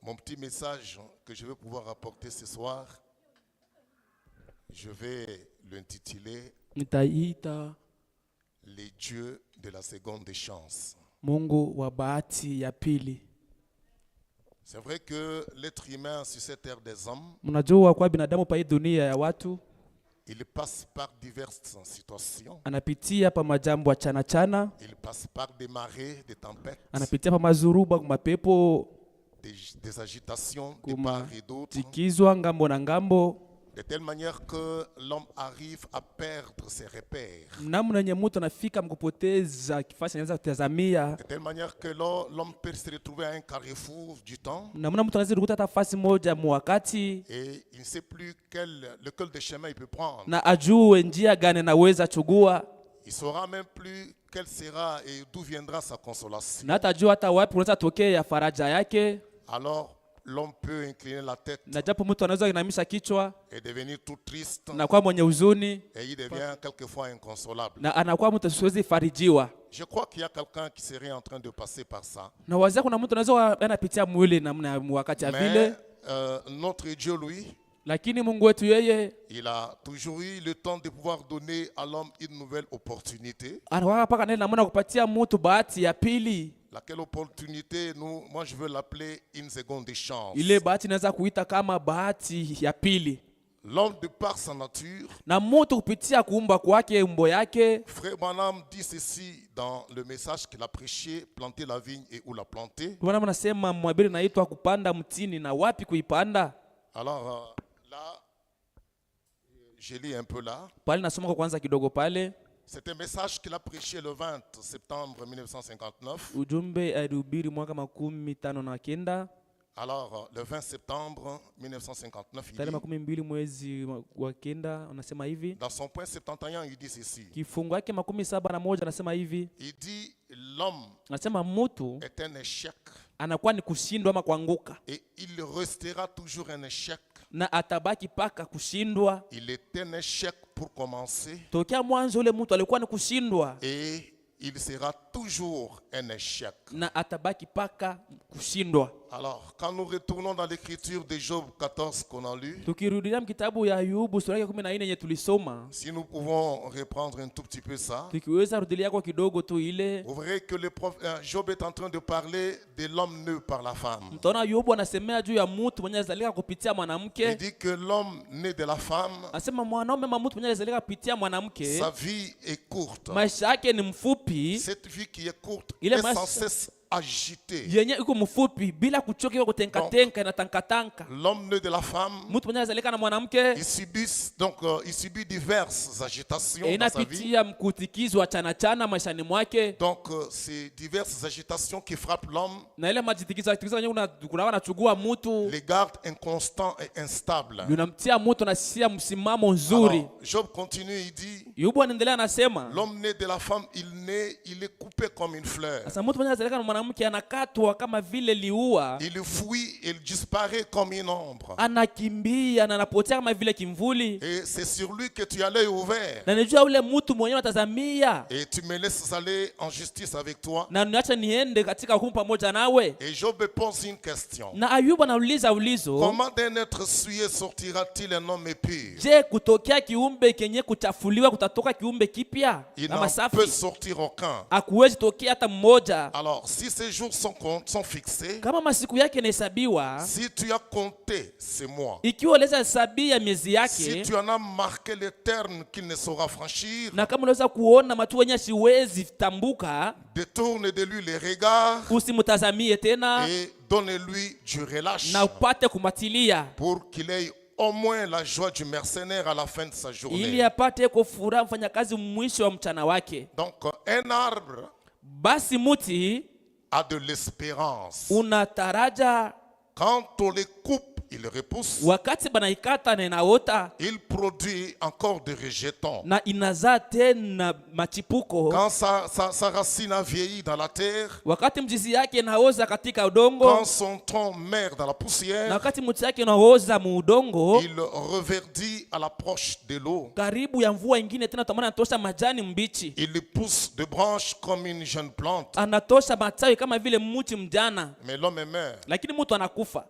Mon petit message que je vais pouvoir apporter ce soir, je vais l'intituler Nitaita Les dieux de la seconde chance. Mungu wa bahati ya pili. C'est vrai que l'être humain sur cette terre des hommes, Mnajua kwa binadamu pa hii dunia ya watu il passe par diverses situations. anapitia pa majambo chana chana, Il passe par des marées, des tempêtes, anapitia pa mazuruba, mapepo, des agitations de part et d'autre, tikizwa ngambo na ngambo, de telle manière que l'homme arrive à perdre ses repères. namna nye mtu anafika mkupoteza kifasi anaweza kutazamia, De telle manière que l'homme peut se retrouver à un carrefour du temps namna mtu anaweza kukuta hata fasi moja mwakati et il ne sait plus lequel des chemins il peut prendre. na ajue njia gani anaweza chugua, Il saura même plus quelle sera et d'où viendra sa consolation. na hata ajue hata wapi unaweza tokea faraja yake. Alors l'homme peut incliner la tête Na japo mtu anaweza inamisha kichwa et devenir tout triste na kwa mwenye huzuni et il devient quelquefois inconsolable. na anakuwa mtu asiwezi farijiwa. Je crois qu'il y a quelqu'un qui serait en train de passer par ça. Na wazee kuna mtu anaweza anapitia mwili namna wakati ya vile, Mais notre Dieu, lui, lakini Mungu wetu yeye il a toujours eu le temps de pouvoir donner à l'homme une nouvelle opportunité. anakuwa paka nene namna kupatia mtu bahati ya pili. Laquelle opportunité, moi je veux l'appeler une seconde chance. Ile bahati naweza kuita kama bahati ya pili. L'homme de par sa nature, Na mtu kupitia kuumba kwake umbo yake, Frère Branham dit ceci dans le message qu'il a prêché, planter la vigne et où la planter. Bwana anasema mhubiri naitwa kupanda mtini na wapi kuipanda. Alors là, je lis un peu là. Pale nasoma kwa kwanza kidogo pale. C'est un message qu'il a prêché le 20 septembre 1959. Ujumbe alihubiri mwaka 59. Alors, le 20 septembre 1959, il Tarehe dit, 12 mwezi wa kenda anasema hivi. dans son point 71, il dit ceci. Kifungu yake 71 anasema hivi. Il dit, l'homme Anasema mtu est un échec anakuwa ni kushindwa ama kuanguka, et il restera toujours un échec. na atabaki paka kushindwa. Il est un échec pour commencer Tokea mwanzo ule mtu alikuwa ni kushindwa et il sera toujours un échec. na atabaki paka kushindwa. Alors, quand nous retournons dans l'écriture de Job 14 qu'on a lu, Tukirudia kitabu ya Ayubu sura ya 14 yenye tulisoma, si nous pouvons reprendre un tout petit peu ça, tukiweza rudilia kwa kidogo tu ile, vous verrez que Job est en train de parler de l'homme né par la femme. mtaona Ayubu anasemea juu ya mtu mwenye alizalika kupitia Il mwanamke. dit que l'homme né de la femme, Anasema mwanaume ama mtu mwenye alizalika kupitia mwanamke, sa vie est courte. maisha yake ni mfupi, Cette vie qui est courte Il est est mas- sans cesse agitée. yenye iko mfupi bila kuchoka, iko kutenka tenka na tanka. L'homme né de la femme, Mtu mwenye alizalika na mwanamke il subit diverses agitations dans sa vie. inapitia mkutikizwa chana chana maishani mwake, Donc, ces diverses agitations qui frappent l'homme na ile majitikiza yenye unakuwa unachugua mtu les gardent inconstant et instable. unamtia mtu na sia msimamo nzuri. Alors, Job continue, il dit, Ayubu anaendelea anasema, l'homme né de la femme, il est coupé comme une fleur. sasa mtu mwenye alizalika na mwanamke anakatwa kama vile liua, Il fuit, il disparaît comme une ombre. anakimbia na anapotea kama vile kimvuli, Et c'est sur lui que tu as l'œil ouvert. na nijua ule mtu mwenyewe atazamia Et tu me laisses aller en justice avec toi. na niacha niende katika hukumu pamoja nawe. Et Job pose une question. Na Ayubu anauliza ulizo, Comment d'un être souillé sortira-t-il un homme pur? je, kutokea kiumbe kenye kuchafuliwa kutatoka kiumbe kipya Il na n'en masafi? peut sortir aucun. Hakuwezi tokea hata mmoja. Alors, si ces jours sont fixés, Kama masiku yake inahesabiwa, si tu as compté ces mois, ikiwa unaweza hesabia miezi si yake, tu en as marqué les termes qu'il ne saura franchir, na kama unaweza kuona matu wenye siwezi tambuka, détourne de lui les regards usimtazamie tena et donne-lui du relâche na upate kumatilia, pour qu'il ait au moins la joie du mercenaire à la fin de sa ili journée. apate kufuraha mfanyakazi mwisho wa mchana wake. Donc, un arbre Basi muti a de l'espérance. una taraja Quand on les coupe, ils les repoussent. wakati banaikata na inaota Il produit encore des rejetons. na inazaa tena machipuko. Quand sa racine a vieilli dans la terre, Wakati mzizi yake inaoza katika quand udongo son tronc meurt dans la na poussière, wakati mti yake inaoza muudongo, il reverdit à l'approche de l'eau. karibu ya mvua ingine tena tamana anatosha majani mbichi, Il pousse de branches comme une jeune plante. anatosha matawi kama vile mti mjana, Mais l'homme meurt lakini mtu anakufa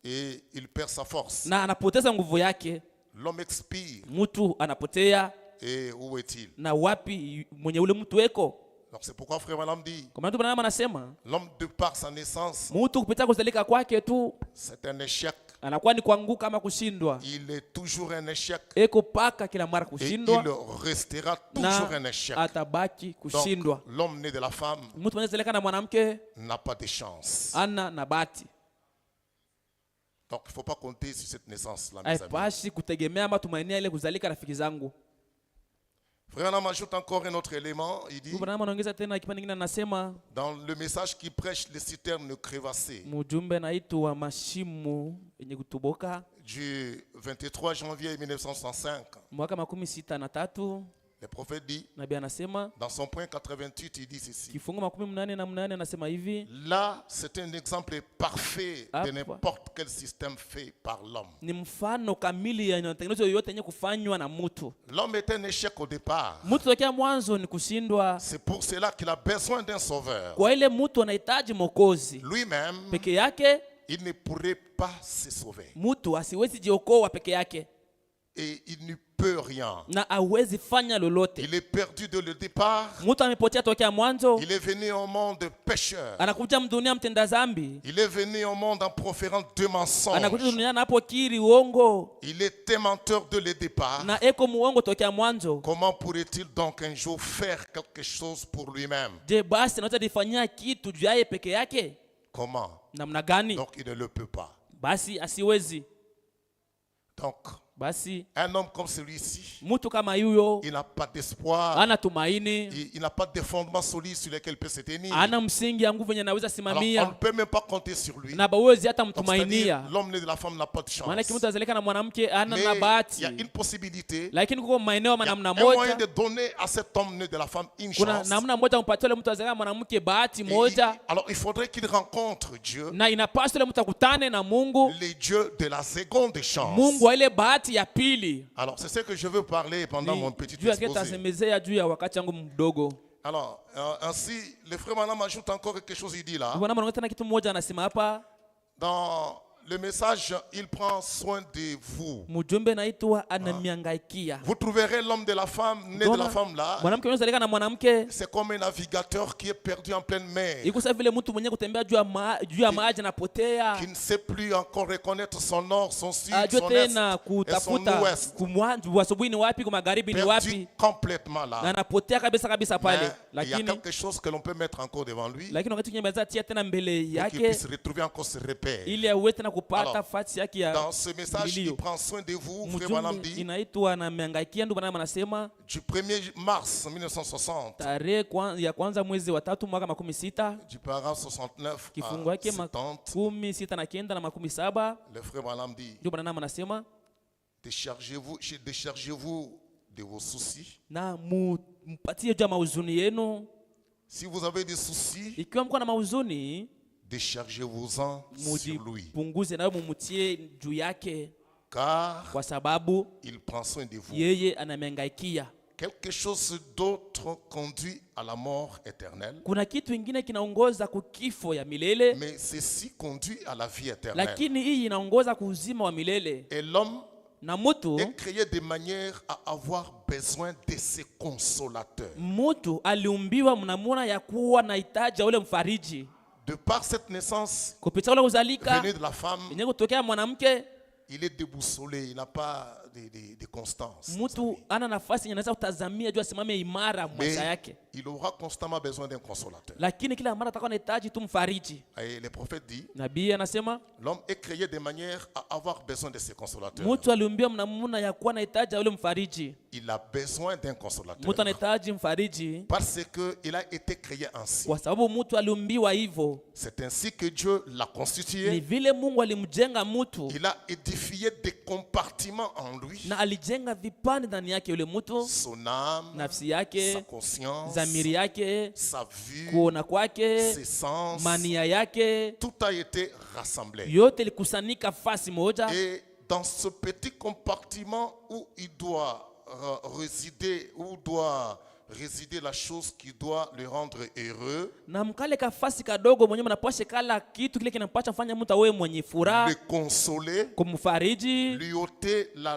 et il perd sa force. na anapoteza nguvu yake. L'homme expire. Mtu anapotea, Et où est-il? na wapi mwenye ule mtu weko? Donc c'est pourquoi frère Madame dit, Kwa maana Bwana anasema l'homme de par sa naissance, mtu kupitia kuzalika kwake tu c'est un échec. anakuwa ni kuanguka ama kushindwa, Il est toujours un échec. eko paka kila mara Et il kushindwa restera toujours un na échec. atabaki kushindwa. Donc l'homme né de la femme Mtu mwenye zalika na mwanamke n'a pas de chance. ana na bahati, Donc il ne faut pas compter sur cette naissance-là, mes amis. haipashi kutegemea matumaini ile kuzalika. Rafiki zangu, Frère Anam ajoute encore un autre élément. Il dit, Bwana anaongeza tena kipande kingine, anasema dans le message qui prêche les citernes crevassées, mjumbe naitwa mashimo yenye kutoboka, du 23 janvier 1965, mwaka 63, le prophète dit, nabii anasema dans son point 88, il dit ceci. kifungu 88 anasema hivi: Là, c'est un exemple parfait de Hapa. n'importe quel système fait par l'homme. ni mfano kamili ya matengenezo yoyote yenye kufanywa na mtu. L'homme est un échec au départ. Mtu tokea mwanzo ni kushindwa, C'est pour cela qu'il a besoin d'un sauveur. kwa ile mtu anahitaji mwokozi. Lui-même, Peke yake il ne pourrait pas se sauver. mtu asiwezi jiokoa peke yake Et il ne peut rien. na awezi fanya lolote. Il est perdu dès le départ. Mtu amepotea tokea mwanzo, Il est venu au monde pécheur. anakuja mdunia mtenda zambi, Il est venu au monde en proférant deux anakuja mensonges. dunia napo kiri uongo Il était menteur dès le départ. na eko muongo tokea mwanzo. Comment pourrait-il donc un jour faire quelque chose pour lui-même? Je, basi anaweza difanyia kitu juu yaye peke yake? Comment? Namna gani? Donc il ne le peut pas. Basi asiwezi. Donc, Basi un homme comme celui-ci, mtu kama yuyo il n'a pas d'espoir. ana tumaini, Il n'a pas de fondement solide sur lequel il peut se tenir. ana msingi ya nguvu yenye anaweza Alors, on simamia, ne peut même pas compter sur lui. na bawezi hata Donc, c'est-à-dire, mtumainia. l'homme né de la femme n'a pas de chance. Maana mtu azalika na mwanamke ana Mais na il bahati, y a une possibilité. lakini kuko maeneo Il y a namna un moyen moja, de donner à cet homme né de la femme une kuna chance. namna moja mpatie yule mtu azalika na mwanamke bahati Et moja, alors, il faudrait qu'il rencontre Dieu, na inapaswa yule mtu akutane na Mungu, le Dieu de la seconde chance. Mungu wa ile bahati ya pili. Alors, c'est ce que je veux parler pendant mon petit Juu yake exposé. tasemezea juu ya wakati yangu mdogo. Alors, ainsi, le frère Manam ajoute encore quelque chose, il dit là. Bwana anaongea tena kitu moja, anasema hapa Dans le message, il prend soin de vous. mjumbe naitwa anamiangaikia. Vous trouverez l'homme de la femme, né de la femme là. Mwanamke anazalika na mwanamke C'est comme un navigateur qui est perdu en pleine mer, iko sawa vile mtu mwenye kutembea juu ya maji anapotea, qui ne sait plus encore reconnaître son nord, son sud, ajue son est tena et son kutafuta ouest. asubuhi ni wapi, magharibi ni Perdu wapi, complètement na là. anapotea kabisa kabisa Mais pale. il y a Lakini quelque chose que l'on peut mettre encore devant lui wakati kinaweza tia tena mbele pour qu'il yake puisse retrouver encore ses repères. ili awe tena kupata Alors, fasi yake ya Dans ce message, il milio. prend soin de vous, frère Manam Mjumbe dit, inaitwa anamiangaikia, ndio maana anasema du 1er mars 1960, tarehe ya kwanza mwezi wa 3 mwaka 16 du paragraphe 69 kifungu à yake 70, 16 na 17, le frère Manam dit, ndio Bwana anasema déchargez-vous de vos soucis. na mpatie juu ya mahuzuni yenu. Si vous avez des soucis, Ikiwa mko na mahuzuni, déchargez-vous-en sur lui, mujipunguze nayo mumutie juu yake, car kwa sababu il prend soin de vous. yeye anamengaikia. Quelque chose d'autre conduit à la mort éternelle, Kuna kitu ingine kinaongoza kukifo ya milele, mais ceci conduit à la vie éternelle. lakini hii inaongoza kuuzima wa milele. Et l'homme Na mtu est créé de manière à avoir besoin de ses consolateurs. mtu aliumbiwa mnamuna ya kuwa na hitaji ya ule mfariji. De par cette naissance Kupitia ule uzalika venue de la femme, yenye kutokea mwanamke, il est déboussolé, il n'a pas de constance. Mtu ana nafasi yenye anaweza kutazamia juu asimame imara maisha Mais yake, il aura constamment besoin d'un consolateur. lakini kila mara atakuwa anahitaji tu mfariji. Et le prophète dit, Nabii anasema l'homme est créé de manière à avoir besoin de ses consolateurs. mtu aliumbiwa namna ya kuwa anahitaji yule mfariji. Il a besoin d'un consolateur. Mtu anahitaji mfariji Parce qu'il a été créé ainsi. kwa sababu mtu aliumbiwa hivyo. C'est ainsi que Dieu l'a Ni constitué. vile Mungu alimjenga mtu Il a édifié des compartiments en lui. na alijenga vipande ndani yake yule mtu, Son âme, nafsi sa yake, conscience, dhamiri yake, sa vue, kuona kwake, ses sens. mania yake, Tout a été rassemblé. yote ilikusanyika fasi moja. Et dans ce petit compartiment où il doit résider, où doit résider la chose qui doit le rendre heureux, Na mkale kafasi kadogo mwenyewe mnapashe kala kitu kile kinapasha fanya mtu awe mwenye furaha, le consoler, kumfariji lui ôter la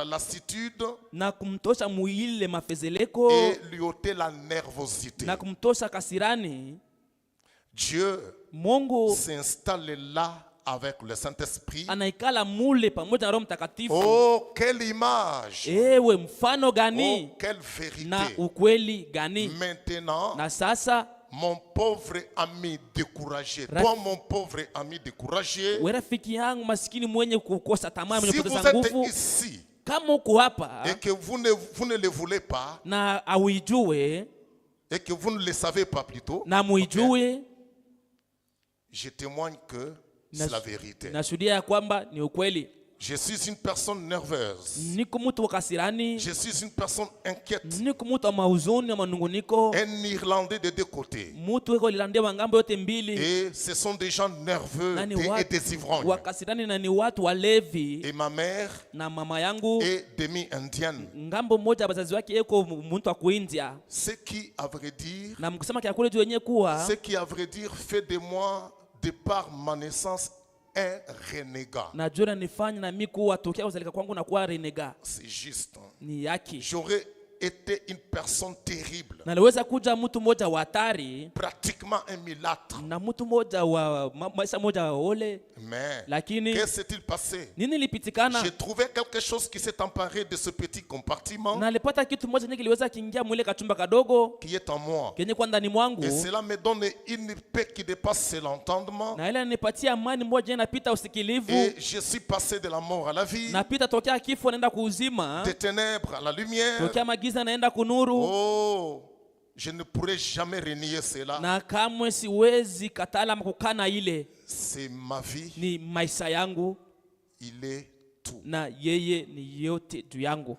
lassitude na kumtosha muile mafezeleko et lui ôter la nervosité. na kumtosha kasirani. Dieu Mungu s'installe là avec le Saint-Esprit. anaikala mule pamoja na Roho Mtakatifu. Oh, quelle image! Ewe mfano Oh, gani quelle na vérité! ukweli gani! Maintenant, Na sasa mon pauvre ami découragé, Raf- toi mon pauvre ami découragé, we rafiki yangu maskini mwenye kukosa tamaa, mwenye si vous kupoteza êtes nguvu, ici kama uko hapa et que vous ne le voulez pas na auijue et que vous ne le savez pas plutôt, na muijue, je témoigne que c'est la vérité. nashuhudia ya kwamba ni ukweli. Je suis une personne nerveuse. Niko mtu wa kasirani, Je suis une personne inquiète. niko mtu wa mahuzuni na manunguniko, Un Irlandais de deux côtés. mtu weko lilandia wa ngambo yote mbili, Et ce sont des gens nerveux na ni et des ivrognes. wa kasirani na ni watu walevi. Et ma mère Na mama yangu est demi-indienne. ngambo moja wazazi wake eko mtu wa kuindia, Ce qui, à vrai dire, na mkusema kia kule juu wenyewe kuwa ce qui, à vrai dire, fait de moi, de par ma naissance, un renégat. najua nanifanya na mimi kuwa tokea kuzalika kwangu na kuwa renega C'est juste. ni yaki. J'aurais été une personne terrible. Naliweza kuja mtu mmoja wa hatari Pratiquement un mulâtre. na mtu mmoja wa maisha moja wa ole, Mais, lakini qu'est-ce s'est-il passé? nini lipitikana? J'ai trouvé quelque chose qui s'est emparé de ce petit compartiment Na alipata kitu moja nye kiliweza kiingia mwile kachumba kadogo qui est en moi. kenye kwa ndani mwangu, Et cela me donne une paix qui dépasse l'entendement. na ile nipatia amani moja inapita usikilivu, Et je suis passé de la mort à la vie, napita tokea kifo naenda kuuzima, des ténèbres à la lumière. tokea magiza naenda kunuru. Oh, je ne pourrai jamais renier cela. Na kamwe siwezi katala makukana ile C'est ma vie, ni maisha yangu il est tout. na yeye ni yote juu yangu.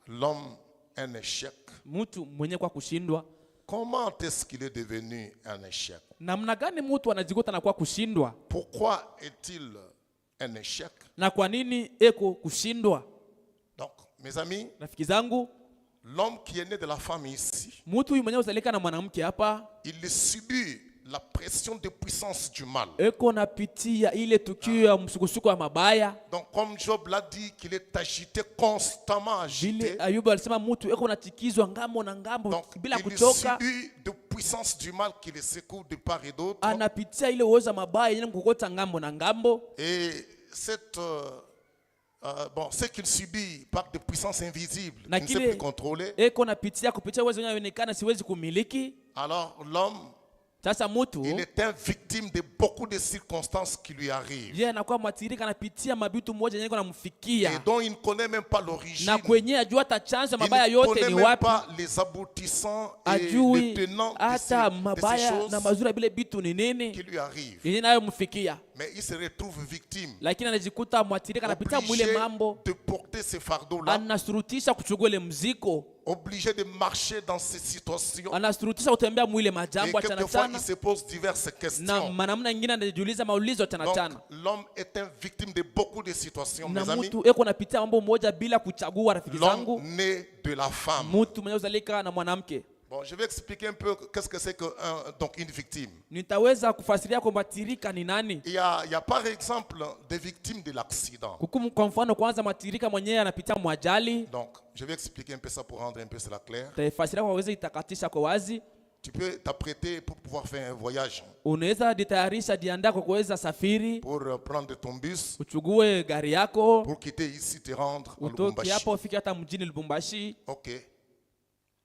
L'homme, un échec. Mtu mwenye kwa kushindwa, Comment est-ce qu'il est devenu un échec? namna gani mtu anajikuta na kwa kushindwa, Pourquoi est-il un échec? na kwa nini eko kushindwa? Donc, mes amis, Rafiki zangu, l'homme qui est né de la femme ici, mtu huyu mwenye uzalika na mwanamke hapa il subit la pression de puissance du mal. eko napitia ile tukio ya msukusuko wa mabaya. Donc, comme Job l'a dit, qu'il est agité, constamment Vile agité. Ayubu alisema mtu eko natikizwa ngambo na ngambo Donc, bila il kuchoka, subit de puissance du mal qui le secoue de part et d'autre. anapitia ile uwezo wa mabaya yenye mkokota ngambo na ngambo. Et cette, ce qu'il subit par des puissances invisibles, Na qu'il ne sait kile plus contrôler. eko napitia kupitia uwezo wenye unaonekana siwezi kumiliki. Alors, l'homme, Sasa mtu il est un victime de beaucoup de circonstances qui lui arrivent. yeye anakuwa mwathirika, anapitia mabitu moja yenye Et namfikia, dont il ne connaît même pas l'origine. na kwenye ajua hata chanzo ya Il mabaya ne yote connaît ni même wapi, pas les aboutissants et les ajui tenants hata de ces mabaya na choses mazuri ya bile bitu ni qui nini lui arrivent. yenye nayo mfikia, Mais il se retrouve victime, lakini anajikuta mwathirika, anapitia mwile obligé mambo, de porter ces fardeaux-là, anasurutisha kuchukua ile mzigo, obligé de marcher dans ces situations. anasurutisha kutembea mwile Et majambo achana quelquefois, il chana, se pose diverses na questions. manamna nyingine anajiuliza maulizo achana Donc, chana, l'homme est un victime de beaucoup de situations, na mes amis. mtu eko napitia mambo moja bila kuchagua. Rafiki L'homme zangu, né de la femme. mtu mwenye uzalika na mwanamke. Bon, je vais expliquer un peu qu'est-ce que c'est que donc une victime. Nitaweza kufasiria kwamba matirika ni nani. Il y a par exemple des victimes de l'accident. Kukumu, kwa mfano kwanza matirika mwenyewe anapitia mwajali. Donc, je vais expliquer un peu ça pour rendre un peu cela clair. Tafasiria kwa waweze itakatisha kwa wazi. Tu peux t'apprêter pour pouvoir faire un voyage, unaweza jitayarisha, jiandaa kwa kuweza safiri, pour prendre ton bus, uchugue gari yako, pour quitter ici, te rendre à utoke Lubumbashi. hapo ufike hata mjini Lubumbashi. Ok.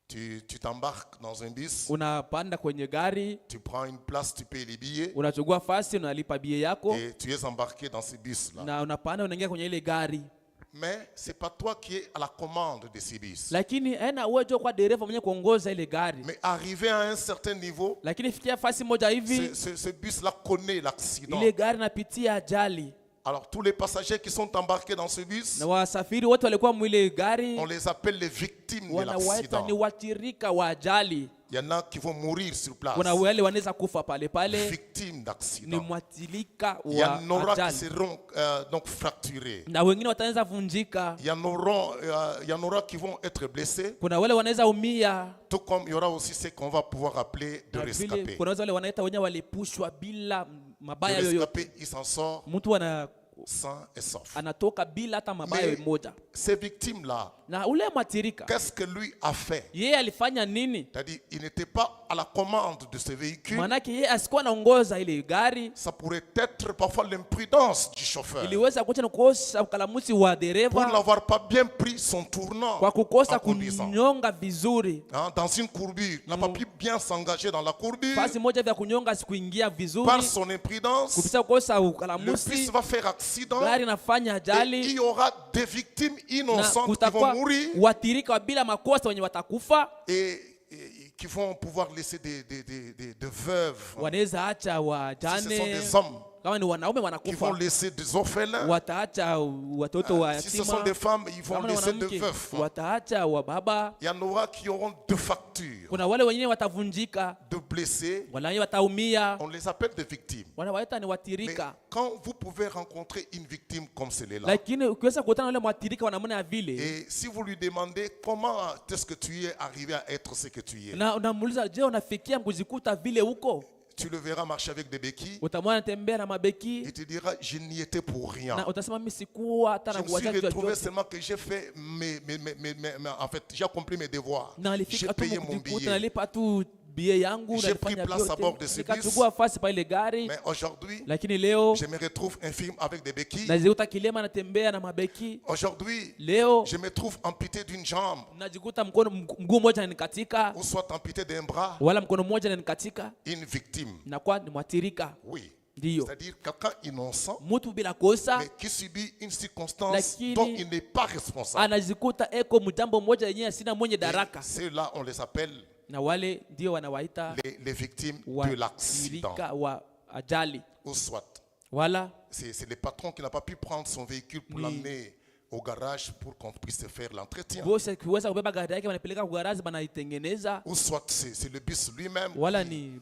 Tu t'embarques dans un bus, Unapanda kwenye gari, tu prends une place, tu payes les billets unachukua fasi, unalipa bie yako, et tu es embarqué dans ce bus-là. na unapanda unaingia kwenye ile gari. Mais ce n'est pas toi qui es à la commande de ce bus. Lakini haina uwezo kwa dereva mwenye kuongoza ile gari. Mais arrivé à un certain niveau, Lakini fikia fasi moja hivi, ce bus-là connaît l'accident. ile gari napitia ajali. Alors tous les passagers qui sont embarqués dans ce bus, Na wasafiri wote walikuwa mwile gari, on les appelle les victimes de wanawaita l'accident. ni watirika wa ajali. Il y en a qui vont mourir sur place. Kuna wale wanaweza kufa pale pale, Victimes ni d'accident. mwatilika Il y wa en aura qui ajali. seront donc fracturés. Na wengine wataanza vunjika. Il y en aura qui vont être blessés. Kuna wale wanaweza umia. Tout comme il y aura aussi ceux qu'on va pouvoir appeler de Na vile rescapés. kuna wale wanaita wenyewe walipushwa bila Le mabaya yoyote. rescapé, il s'en sort Mtu sain et sauf. anatoka bila hata mabaya Mais moja. ces victimes-là, Na ule mwatirika, qu'est-ce que lui a fait? yeye alifanya nini? C'est-à-dire, il n'était pas à la commande de ce véhicule. Maanake yeye asikuwa anaongoza ile gari. Ça pourrait être parfois l'imprudence du chauffeur. Iliweza kuacha na kukosa ukalamusi wa Pour dereva n'avoir pas bien pris son tournant kwa kukosa en conduisant. kunyonga vizuri. Hein, dans une courbure, il n'a pas pu bien s'engager dans la courbure. Fasi moja vya kunyonga sikuingia Par vizuri. son imprudence, Kupita kukosa le ukalamusi, bus va faire accident gari nafanya et il ajali, y aura des victimes na innocentes qui vont kutakuwa mourir watirika wa bila makosa wenye watakufa. et qui vont pouvoir laisser des veuves. Wanaweza acha Si ce sont wajane, des hommes kama ni wanaume qui vont wanakufa, laisser des orphelins. wataacha watoto wa Si ce sont yatima. des femmes, ils vont Kama ni laisser des wanamke, veufs. wataacha wa baba. Il y en aura qui auront deux factures, Kuna wale wengine watavunjika, de blessés. wale wengine wataumia, On les appelle des victimes. wanawaita ni Mais watirika. quand vous pouvez rencontrer une victime comme celle-là, Lakini ukiweza kukutana na yule mwatirika wa namna ya vile, et si vous lui demandez comment est-ce que tu es arrivé à être ce que tu es, na unamuuliza, je, unafikia kujikuta vile huko? tu le verras marcher avec des béquilles. Utamwona anatembea na mabeki, Il te dira, je n'y étais pour rien. na utasema mimi sikuwa hata Je na me suis kuwacha retrouvé chochote. seulement que j'ai fait en fait, j'ai accompli mes devoirs. Na J'ai alifika tu payé mon kujikuta, billet. nalipa tu bie yangu, J'ai pris nalifanya place à bord de vyote, ce nikachukua fasi pa ile gari. Mais aujourd'hui, Lakini leo je me retrouve infirme avec des béquilles. najikuta kilema natembea na mabeki. Aujourd'hui, Leo je me trouve amputé d'une jambe, najikuta mguu mmoja nanikatika, ou soit amputé d'un bras. wala mkono mmoja nanikatika, Une victime. nakuwa ni mwatirika. Oui. Ndiyo, C'est-à-dire quelqu'un innocent, mtu bila kosa mais qui subit une circonstance Lakini dont il n'est pas responsable. anajikuta eko mjambo mmoja yenyewe asina mwenye daraka. Ceux-là, on les appelle Na wale ndio wanawaita les victimes de l'accident. watirika wa ajali. Ou soit, Wala c'est le patron qui n'a pas pu prendre son véhicule pour l'amener au garage pour qu'on puisse faire l'entretien. bosi akiweza kubeba gari yake wanapeleka kwa garazi banaitengeneza, Ou soit, c'est le bus lui-même wala ni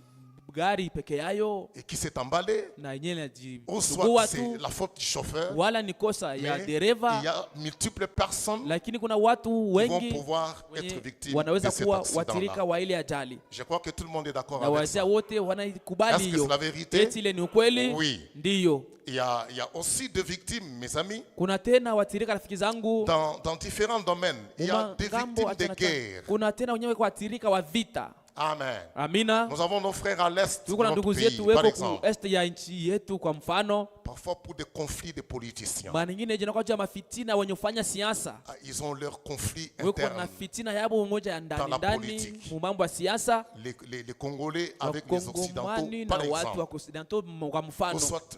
gari peke yayo et qui s'est emballé. na yenyewe Ou soit, inajisugua c'est tu, la faute du chauffeur. wala ni kosa ya Mais dereva. il y a multiples personnes Lakini kuna watu qui vont wengi pouvoir wenye être victimes de wanaweza cet kuwa watirika accident-là. wa ile ajali, Je crois que tout le monde est d'accord na avec wazia ça. wote wanaikubali Est-ce que hiyo. c'est la vérité? Eti ile ni ukweli? Oui. Ndiyo. Il y a aussi des victimes, mes amis, Kuna tena watirika rafiki zangu dans différents domaines. Il y a des Ngambo victimes de achana- guerre. kuna tena wenyewe kwa watirika wa vita. Amen. Amina. Nous avons nos frères à l'est de Tuko na notre ndugu pays, zetu par weko exemple. ku este ya nchi yetu, kwa mfano Parfois pour des conflits de politiciens. mara nyingine jina kwa mafitina wenye kufanya siasa, Ah, ils ont leurs conflits weko na internes. fitina yabo moja ya Dans ndani la ndani politique. mu mambo ya siasa, Les Congolais avec les Occidentaux, wakongomani na par watu wa exemple. Occidentaux kwa Ou mfano, soit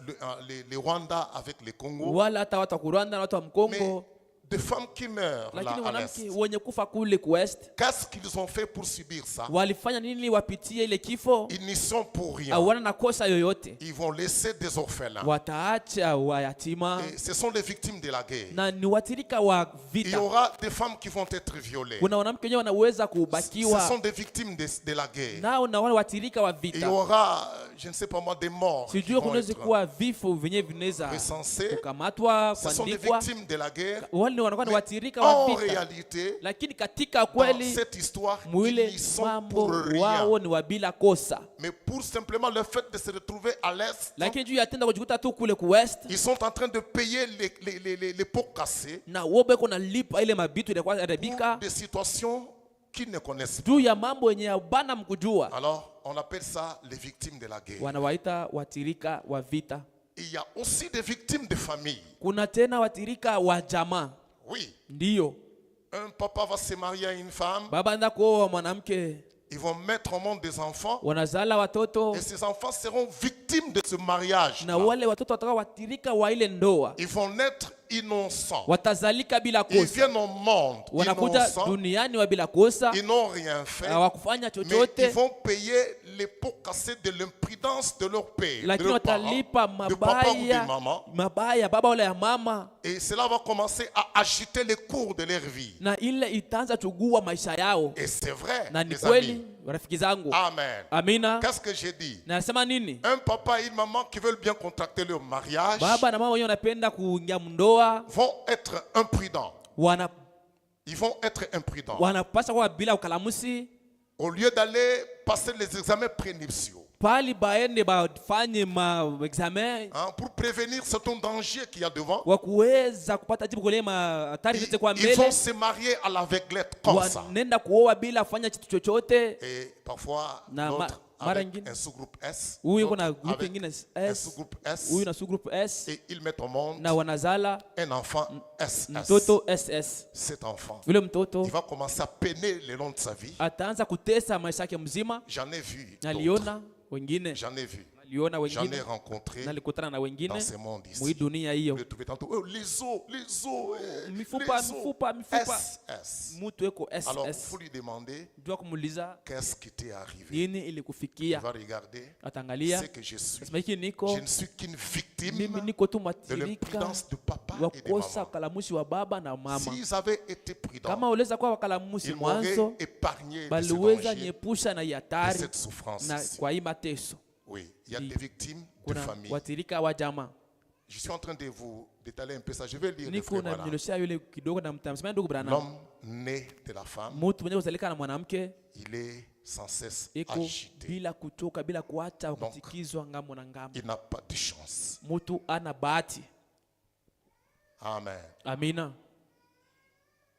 les Rwandais avec les Congos. wala hata watu wa Rwanda na watu wa Mais Mkongo. des femmes qui meurent là Lakini à wanamke l'est. wenye kufa kule ku west Qu'est-ce qu'ils ont fait pour subir ça? walifanya nini wapitie ile kifo? Ils n'y sont pour rien. Hawana na kosa yoyote, Ils vont laisser des orphelins. wataacha wayatima Et ce sont les victimes de la guerre. na ni watirika wa Il y vita. aura des femmes qui vont être violées. Kuna wanamke wenyewe wanaweza Ce kubakiwa sont des victimes de la guerre. nao na wale watirika wa Il y vita. aura, je ne sais pas moi, des morts qui Sijui vont kunaweza être kuwa vifo vyenye vinaweza recensés. kukamatwa, Ce sont des kuandikwa. victimes de la guerre. Wale wanakuwa ni Mais watirika wa en vita, réalité, lakini katika dans kweli cette histoire, ils mwile n'y sont mambo pour rien. wao ni wa bila kosa, Mais pour simplement le fait de se retrouver à l'est, lakini juu ya tenda kujikuta tu kule ku west ils sont en train de payer les pots cassés na wobe kuna lipa ile mabitu ilikuwa pour haribika des situations qu'ils ne connaissent pas. juu ya mambo yenye bana mkujua. Alors, on appelle ça les victimes de la guerre. Wanawaita watirika wa vita. Il y a aussi des victimes de famille. Kuna tena watirika wa jamaa. Oui. Ndiyo. Un papa va se marier à une femme. Baba anaenda kuoa mwanamke. Ils vont mettre au monde des enfants. Wanazala watoto. Et ces enfants seront victimes de ce mariage. Na wale watoto watakuwa watirika wa ile ndoa. Ils vont naître innocents. Watazalika bila Ils kosa. viennent au monde Wanakuja innocents. duniani wa bila kosa. Ils n'ont rien fait. Hawakufanya Mais ils chochote. vont payer les pots cassés de l'imprudence de leur père, de Lakini leurs parents, watalipa de papa ou de mabaya. maman. Mabaya baba wala ya mama. Et cela va commencer à agiter les cours de leur vie. Na ile itaanza chugua maisha yao. Et c'est vrai, Na ni les kweli amis. rafiki zangu. Amen. Amina. Qu'est-ce que j'ai dit? Nasema nini? Un papa et une maman qui veulent bien contracter leur mariage Baba na mama wenyewe wanapenda kuingia mndoa. vont être imprudents. Wana Ils vont être imprudents. wanapaswa kuwa bila ukalamusi. Au lieu d'aller passer les examens prénuptiaux, Pali baende bafanye examen hein, pour prévenir certains dangers qu'il y a devant, wa kuweza kupata jibu kule hatari zote kwa ils mbele. vont se marier à l'aveuglette comme ça. Wanaenda kuoa bila kufanya kitu chochote. Et parfois, Na l'autre mara avec ingine un sous-groupe S, huyu l'autre kuna group avec nyingine un S, sous-groupe S, huyu na sous-group S, et ils mettent au monde na wanazala un enfant SS. mtoto SS. Cet enfant, Yule mtoto il va commencer à peiner le long de sa vie. ataanza kutesa maisha yake mzima. J'en ai vu d'autres. Naliona wengine, J'en ai vu. naliona J'en ai wengine, rencontré nalikutana na wengine dans ce monde mwi ici. dunia Vous hiyo. le trouvez tantôt. Oh, les os. Mifupa, les os. mifupa, mifupa. SS. Mtu eko Alors, SS. vous lui demandez Jua kumuuliza qu'est-ce qui t'est arrivé. nini Il ilikufikia. va regarder Atangalia ce que je suis. nasema hiki niko Je ne suis qu'une victime mimi niko tu de matirika l'imprudence de papa wa et de kukosa maman. wakalamushi wa baba na mama. S'ils avaient été prudents, Kama uliweza kuwa wakalamushi ils m'auraient mwanzo, épargné de ce baliweza danger, nyepusha na de hatari cette souffrance. na ici. kwa hii mateso. Oui, il y a des victimes de Kuna famille. watirika wa jamaa. Je suis en train de vous détailler un peu ça. Je vais lire le Niko frère, na voilà. mnyoshia yule kidogo na mtamsema ndugu Branham. L'homme né de la femme, Mtu mwenye kuzalika na mwanamke il est sans cesse iko agité. bila kuchoka bila kuacha kutikizwa ngamo na ngamo. Il n'a pas de chance. Mtu ana bahati. Amen. Amina.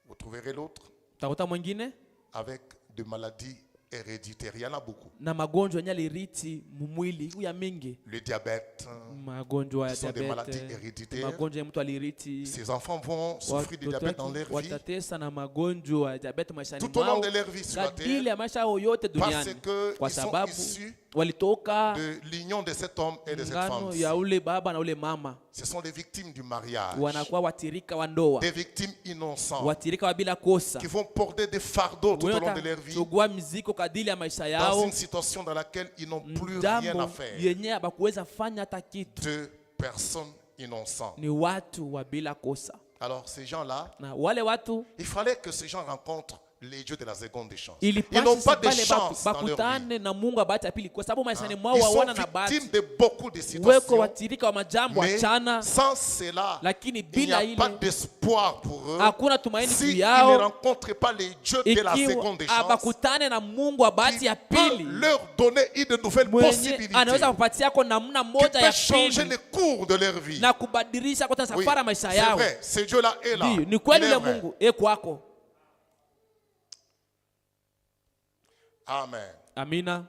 Vous trouverez l'autre Takuta mwingine avec des maladies héréditaires. Il y en a beaucoup. na magonjwa yenye aliriti mumwili ya mingi. Le diabète, Magonjwa ya ce sont des maladies diabete, héréditaires. magonjwa ya mtu aliriti. Ces enfants vont souffrir de diabète dans leur vie Watatesa na magonjwa ya diabete maishani tout au long mwao de leur vie sur la kadiri terre ya maisha yao yote parce duniani, kwa qu'ils sont sababu issus walitoka de l'union de cet homme et de cette ngano femme. ya ule baba na ule mama. Ce sont les victimes du mariage, Wanakuwa watirika wa ndoa, des victimes innocentes watirika wa bila kosa, qui vont porter des fardeaux tout au long de leur vie chugua miziko kadiri ya maisha dans yao, une situation dans laquelle ils n'ont plus rien à jambo faire. yenye abakuweza fanya hata kitu. De personnes innocentes. Ni watu wa bila kosa, Alors ces gens-là, na wale watu il fallait que ces gens rencontrent les dieux de la seconde chance. ili Ils n'ont pas de pale chance dans leur vie. bakutane na Mungu bahati ya pili, kwa sababu maishani mwao Ils sont waona na bahati. victimes de beaucoup de Weko situations, watirika wa majambo mais achana, sans cela, lakini il n'y bila a ile pas d'espoir pour eux hakuna tumaini juu s'ils ne yao, rencontrent pas les dieux de la ikiwa seconde chance abakutane na Mungu wa bahati qui ya peut pili leur donner une nouvelle mwenye possibilité anaweza kupatia kwa namna qui moja peut ya changer pili le cours de leur vie. na kubadilisha kwa Oui, safari maisha c'est yao. vrai, ce Dieu-là est là. Ndio, ni Il kweli est ule vrai. Mungu kwako. Amen. Amina.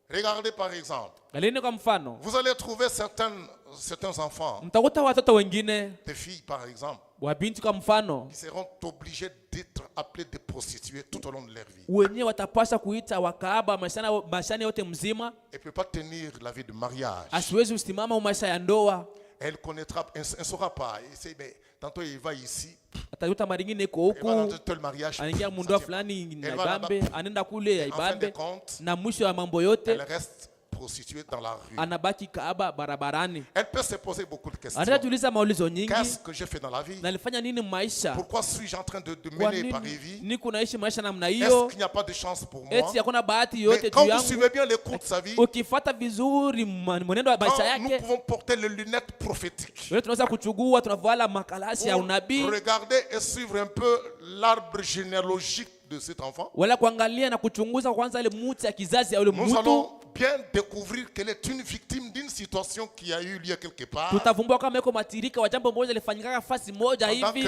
Regardez par exemple, Galini kwa mfano, vous allez trouver certains enfants, mtakuta watoto wengine des filles par exemple, wa binti kwa mfano qui seront obligés d'être appelés des prostituées tout au long de leur vie. wenyewe watapaswa kuita wakaaba maishani yote mzima, Elle ne peut pas tenir la vie de mariage. asiwezi kusimama maisha ya ndoa. Elle connaîtra, elle ne saura pas. Elle sait, mais tantôt il va ici, Atakuta maringine iko elle va dans huku, tel mariage. anaingia ça mundoa tient fulani Elle na va là-bas. ibambe, anaenda kule ya En fin de ibambe, compte, na mwisho ya mambo yote elle reste prostituée dans la rue. anabaki kaaba barabarani. Elle peut se poser beaucoup de questions. Anataka tuuliza maulizo nyingi, Qu'est-ce que j'ai fait dans la vie? nalifanya nini maisha? Pourquoi suis-je en train de Kwa mener nini par vie? niko naishi maisha namna Est-ce hiyo? qu'il n'y a pas de chance pour moi? Eti hakuna bahati Mais yote quand juu vous yangu? suivez bien les cours de sa vie, Ukifuata vizuri mwenendo wa maisha quand nous yake, pouvons porter les lunettes prophétiques, wewe tunaweza kuchugua, tunavala makalasi ya pour unabii, regarder et suivre un peu l'arbre généalogique de cet enfant, wala kuangalia na kuchunguza kwanza ile muti ya kizazi ya ule nous mtu. allons bien découvrir qu'elle est une victime d'une situation qui a eu lieu quelque part, Tutavumbua kama iko matirika wa jambo moja lifanyika fasi moja pendant hivi,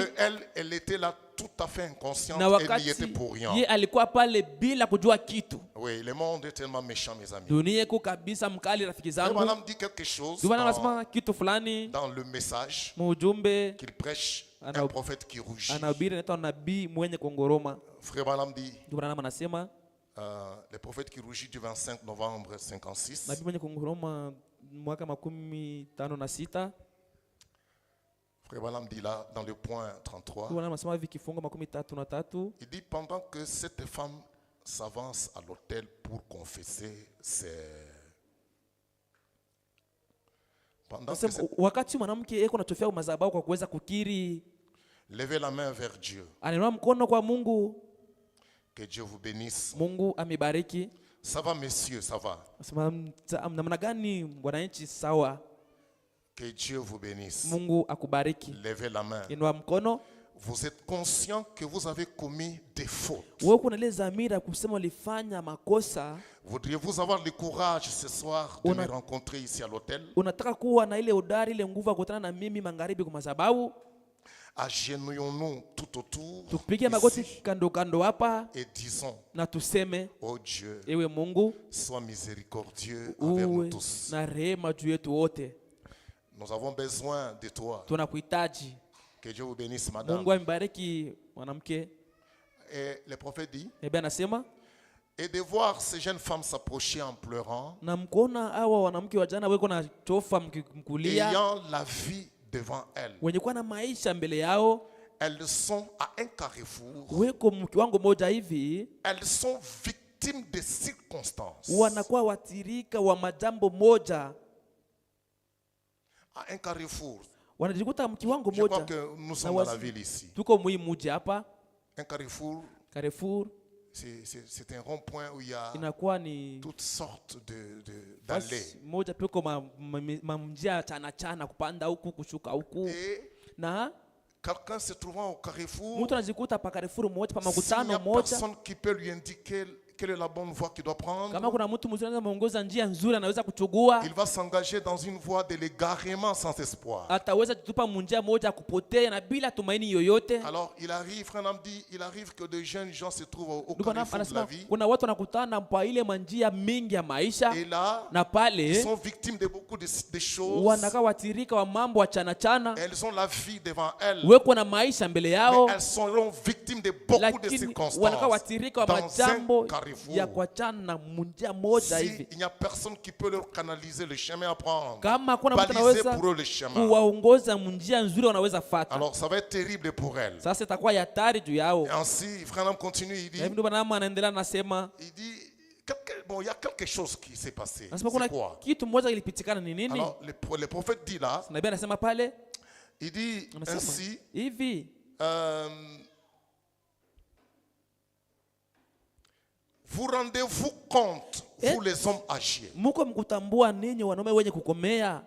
qu'elle était là tout à fait inconsciente, na elle wakati n'y était pour rien. ye alikuwa pale bila kujua kitu. Oui, le monde est tellement méchant, mes amis. Dunia iko kabisa mkali, rafiki Et zangu. madame dit quelque chose Ndio maana nasema kitu fulani dans le message mujumbe qu'il prêche, Ana- un prophète qui rougit. anahubiri, anaitwa nabii mwenye kongoroma. Frère Branham dit, Ndio maana anasema le prophète qui rougit du 25 novembre 56, nabii mwenye kongoroma mwaka 56. Frère Branham dit là, dans le point 33, Ndio maana anasema hivi kifungo 33, il dit pendant que cette femme s'avance à l'autel pour confesser pendant que anasema wakati mwanamke eko natofia madhabahu kwa kuweza kukiri, levez la main vers Dieu. anainua mkono kwa Mungu, Que Dieu vous bénisse. Mungu amebariki. Ça va, messieurs, ça va. Anasema namna gani wananchi? Sawa, Que Dieu vous bénisse. Mungu akubariki. Levez la main. Inua mkono. Vous êtes conscient que vous avez commis des fautes. Wewe kuna ile dhamira kusema ulifanya makosa, Voudriez-vous avoir le courage ce soir de me rencontrer ici à l'hôtel? unataka kuwa na ile udari, ile nguvu ya kukutana na mimi magharibi kwa madhabahu, Agenouillons-nous tout autour tupige magoti ici kando kando hapa et disons, na tuseme, oh Dieu, ewe Mungu sois miséricordieux envers nous uwe tous. na rehema juu yetu wote, Nous avons besoin de toi. tunakuhitaji. Que Dieu vous bénisse, madame. Mungu ambariki mwanamke. Et le prophète dit, Nabii anasema et de voir ces jeunes femmes s'approcher en pleurant, na mkuona hawa wanamke wa jana weko na chofa mkulia, ayant la vie devant elles. wenye kuwa na maisha mbele yao, Elles sont à un carrefour. weko mkiwango moja hivi, Elles sont victimes de circonstances. wanakuwa watirika wa majambo moja, À un carrefour. wanajikuta mkiwango Je crois moja. que nous sommes Na dans la wazi- ville ici. Tuko mwi muji hapa Un carrefour, Carrefour, c'est un rond-point où il y a inakuwa ni toutes sortes d'allées. fasi moja peko mamjia chana chana, kupanda huku kushuka huku, Et na quelqu'un se trouvant au carrefour, mtu anajikuta pa Carrefour moja, pa s'il n'y makutano a moja. personne qui peut lui indiquer quelle est la bonne voie qu'il doit prendre, Kama kuna mtu mzuri anaweza muongoza njia nzuri, anaweza kuchugua, il va s'engager dans une voie de l'égarement sans espoir. ataweza kutupa munjia moja kupotea na bila tumaini yoyote. Alors il arrive, frère Nam dit, il arrive que de jeunes gens se trouvent au Ndio carrefour de la anasema vie. kuna watu wanakutana kwa ile manjia mingi ya maisha, Et là, na ils pale sont victimes de beaucoup de choses. wanakaa watirika wa mambo wa chana chana, Elles ont la vie devant elles. weko na maisha mbele Mais yao, elles seront victimes de beaucoup de lakini circonstances. wanakaa watirika wa Dans majambo un carrefour. ya kuachana na munjia moja hivi. Si il n'y a personne qui peut leur canaliser le chemin à prendre, Kama kuna mtu baliser anaweza pour eux le chemin, kuwaongoza munjia nzuri wanaweza fata, alors ça va être terrible pour elles. sasa itakuwa hatari juu yao. Et ainsi, frère Nam continue, il Na dit, hivi ndio bwana anaendelea anasema, bon, il y a quelque chose qui s'est passé. anasema C'est kuna quoi? kitu moja kilipitikana. Ni nini? Alors, le prophète dit là, Nabii anasema pale, il dit anasema ainsi, hivi, vous rendez-vous compte, vous les hommes âgés, muko mkutambua ninyi wanaume wenye kukomea,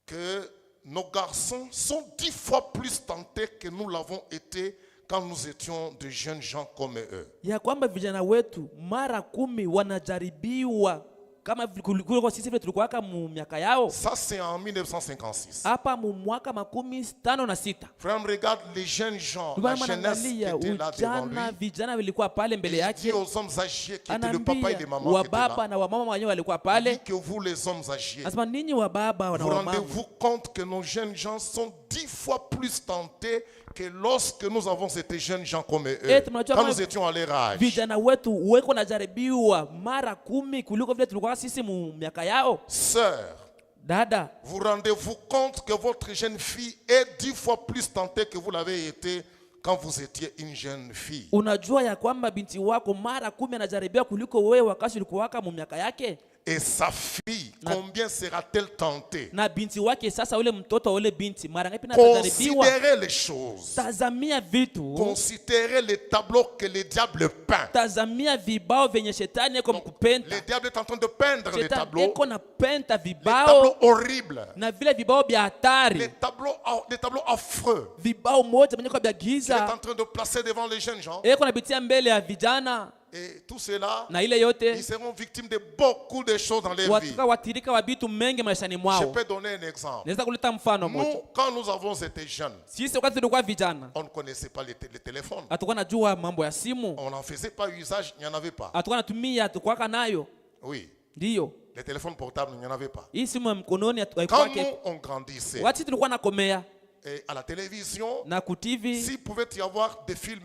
que nos garçons sont 10 fois plus tentés que nous l'avons été quand nous étions de jeunes gens comme eux. ya kwamba vijana wetu mara 10 wanajaribiwa kama kuliko sisi vile tulikuwa mu miaka yao. Ça, c'est en 1956. Hapa mu mwaka 56, Frère, regarde les jeunes gens, la Bwana jeunesse qui anaangalia était là devant ujana, lui. vijana vilikuwa pale mbele Il dit yake, aux hommes âgés qui étaient le papa et les anaambia mamans wa qui étaient là. baba na wa mama wenyewe walikuwa Il pale, dit que vous, les hommes âgés, anasema ninyi wa baba na vous wa mama, rendez-vous compte que nos jeunes gens sont 10 fois plus tentés que lorsque nous avons été jeunes gens comme eux, tunajua quand kama nous étions à leur âge. vijana wetu weko najaribiwa mara 10 kuliko vile tulikuwa sisi mu miaka yao. Sœurs, Dada, vous rendez-vous compte que votre jeune fille est 10 fois plus tentée que vous l'avez été quand vous étiez une jeune fille. unajua ya kwamba binti wako mara 10 anajaribiwa kuliko wewe wakati ulikuwa mu miaka yake? Et sa fille, combien sera-t-elle tentée? Na binti wake sasa, ule mtoto ule binti mara ngapi anajaribiwa? Considérez les choses. Tazamia vitu, Considérez les tableaux que le diable peint. tazamia vibao venye shetani eko mkupenta. Le diable est en train de peindre les Shetani tableaux. eko na penta Les vibao tableaux horribles. na vile vibao vya hatari, Les tableaux affreux. vibao moja venye kwa vya Il est giza en train de placer devant les jeunes gens. eko napitia mbele ya vijana. Et tout cela, na ile ils yote seront victimes de beaucoup de choses dans leur vie. wataka watirika wa vitu mengi maishani Je mwao. peux donner un exemple. Naweza kuleta mfano moja. Nous, quand nous avons été jeunes, Sisi wakati tulikuwa vijana on ne connaissait pas les téléphones. hatukuwa najua mambo ya simu, On n'en faisait pas usage, il n'y en avait pas. hatukuwa natumia, hatukuwa nayo. Oui, Ndio les téléphones portables, il n'y en avait pas. hii simu ya mkononi Quand haikuwa nous, kepo. on grandissait, Wakati tulikuwa nakomea et à la télévision, na ku TV, s'il pouvait y avoir des films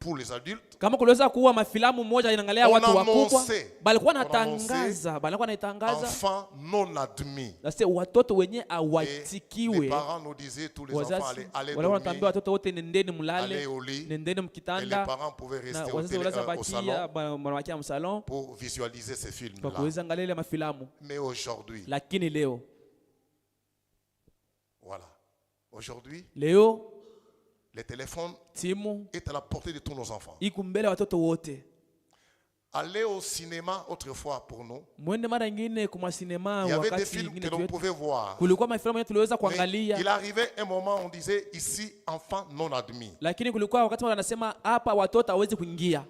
pour les adultes, kama kuliweza kuwa mafilamu moja inaangalia On watu wakubwa, annonçait. balikuwa On natangaza, balikuwa naitangaza enfants non admis. sasa watoto wenye Et les awatikiwe. parents nous disaient, tous les enfants, Wazazi allez walikuwa wanaambia dormir, watoto wote nendeni allez mlale, au lit. nendeni Et les mkitanda, parents pouvaient na rester wazazi waliweza au bakia salon wanabakia msalon pour visualiser ces kwa films-là. kuweza angalia ile mafilamu. Mais aujourd'hui, Lakini leo voilà. Aujourd'hui, le téléphone simu est à la portée de tous nos enfants. iko mbele ya watoto wote. Aller au cinéma autrefois pour nous, Mwende mara nyingine kwa sinema, il y avait des wakati films nyingine que l'on pouvait voir. kulikuwa mafilamu yetu tuliweza Mais kuangalia, il arrivait un moment où on disait ici, enfant non admis. lakini kulikuwa wakati wanasema hapa watoto hawezi kuingia.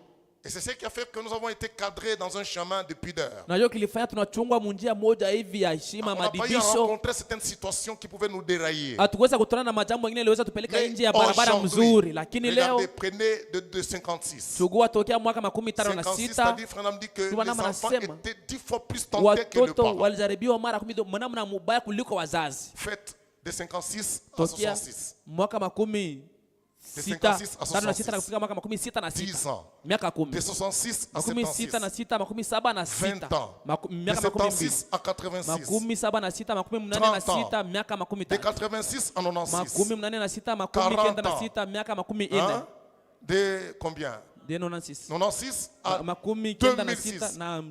Et c'est ce qui a fait que nous avons été cadrés dans un chemin de pudeur. Najua kilifanya tunachungwa munjia moja hivi ya heshima, On n'a pas eu à madibisho. rencontrer certaines situations qui pouvaient nous dérailler. Hatukuweza kutana na majambo mengine yaliweza tupeleka Mais nje ya barabara aujourd'hui, mzuri, lakini leo regardez, prenez de 56. chugua tokea mwaka 56 c'est-à-dire, Franam dit que les Tubanama enfants nasema, étaient 10 fois plus tentés que le watoto parent. walijaribiwa mara 10 mwanamna mubaya kuliko wazazi. Faites de 56 à Tokea 66. mwaka 56 De 56 à tano na sita 66. na kufika mwaka 66 10 ans. miaka De 10 66 à makumi 76. sita na sita makumi saba na 20 sita ans. De miaka makumi mbili 76 à 86. makumi saba na sita makumi mnane na 30 ans. sita miaka makumi De tano 86 à 96. makumi mnane na sita makumi 40 kenda na ans. sita miaka makumi Hein? ine De combien? de 96 96 à makumi kenda na 2006. sita na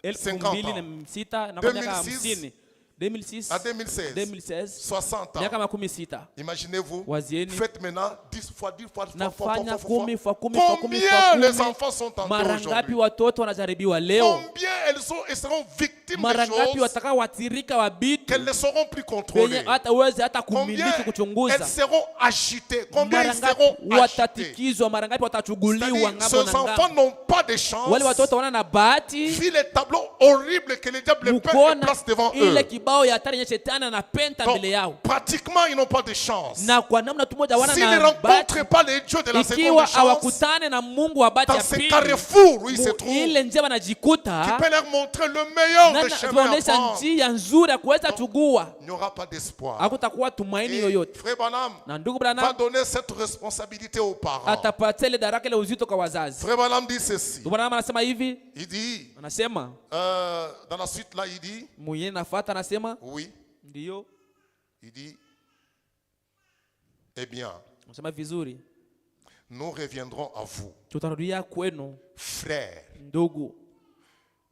50 mbili ans. na sita na kwa miaka 2006 50 2006 à 2016. 2016 60 miaka ans. makumi sita. Imaginez-vous. Wazieni. Faites maintenant 10 fois, 10 fois, 10 fois, Nafanya fois. kumi fois kumi fois kumi fois Combien les kumi. enfants sont tentés Mara ngapi aujourd'hui? watoto wanajaribiwa leo? Combien elles seront victimes Mara de ngapi choses wataka watirika wa bitu qu'elles ne sauront plus wenye contrôler? hata uweze hata Combien kumiliki elles kuchunguza? seront agitées? Combien Mara ils ngapi seront agités? watatikizwa? Mara ngapi watachuguliwa C'est-à-dire, ngambo ces na enfants ngambo? n'ont pas de chance. Wale watoto wana na bahati Vu les tableaux horribles que les diables mukona placent devant ile eux. kibao ya hatari yenye shetani anapenta Donc, mbele yao, pratiquement, ils n'ont pas de chance. na kwa namna tu moja wana S'ils ne na bahati, rencontrent pas les dieux de la seconde ikiwa chance, hawakutane na Mungu wa bahati dans ya ces pili, carrefours où ils se trouvent, ile njia qui wanajikuta peut leur montrer le meilleur na des chemins à tunaonesha prendre, njia nzuri ya kuweza chugua, il n'y aura pas d'espoir. hakutakuwa tumaini Et yoyote. Frère Branham Na ndugu va Branham donner cette responsabilité aux parents. atapatia ile daraka ile uzito kwa wazazi. Frère Branham dit ceci. Ndugu Branham anasema hivi, Il dit, anasema dans la suite là, il dit, mwenye nafuata, anasema oui, ndio, il dit, eh bien, anasema vizuri, nous reviendrons à vous, tutarudia kwenu frères. ndugu.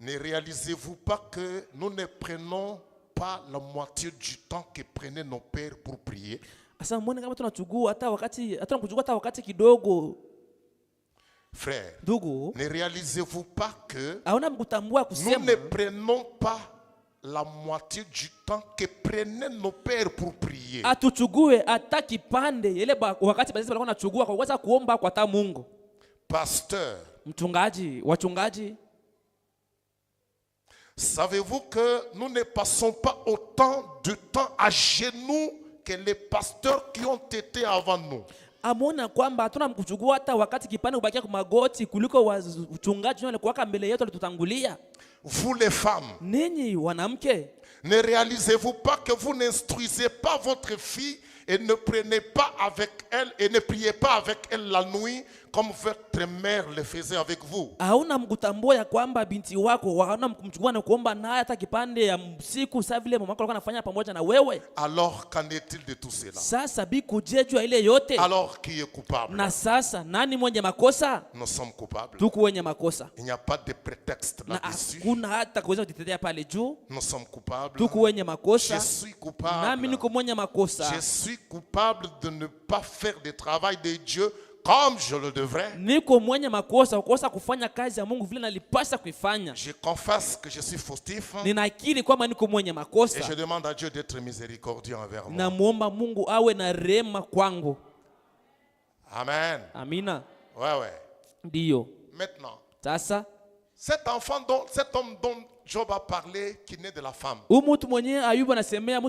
Ne réalisez-vous pas que nous ne prenons pas la moitié du temps que prenaient nos pères pour prier? Asa mbona kama tunachugua hata wakati hata tunachugua hata wakati kidogo, Frères, ndugu, ne réalisez-vous pas que hauna mkutambua nous ne kusema prenons pas la moitié du temps que prenaient nos pères pour prier? atuchugue hata kipande ile wakati basi walikuwa wanachugua kwa kuweza kuomba kwa ta Mungu. Pasteur, Mchungaji, wachungaji, savez-vous que nous ne passons pas autant de temps à genoux que les pasteurs qui ont été avant nous? amona kwamba hatuna mkuchugua hata wakati kipande kubakia kwa magoti kuliko wachungaji wale kuwaka mbele yetu walitutangulia. Vous les femmes, Ninyi wanamke, ne réalisez-vous pas que vous n'instruisez pas votre fille et ne prenez pas avec elle et ne priez pas avec elle la nuit comme votre mère le faisait avec vous? hauna mkutambua ya kwamba binti wako hauna mkumchukua na kuomba naye hata kipande ya usiku saa vile mama yako alikuwa anafanya pamoja na wewe. Alors qu'en est-il de tout cela? Sasa bikujejwa ile yote, Alors qui est coupable? na sasa nani mwenye makosa? Nous sommes coupables. Tuko wenye makosa, Il n'y a pas de prétexte na là-dessus. hakuna hata kuweza kujitetea pale juu. Nous sommes coupables. Tuko wenye Je makosa, suis nami coupable. niko mwenye makosa. Je suis coupable de ne pas faire le travail de Dieu comme je le devrais. Niko mwenye makosa kukosa kufanya kazi ya Mungu vile nalipasha kuifanya. Je confesse que je suis fautif Ninakiri kwamba niko mwenye et makosa, je demande à Dieu d'être miséricordieux envers moi. namuomba Mungu awe na rehema kwangu. Amen. Amina. Ouais, ouais. Ndiyo. Maintenant, Sasa cet homme dont Job a parlé, qui naît de la femme, huyu mtu mwenyewe Ayubu anasemea, mtu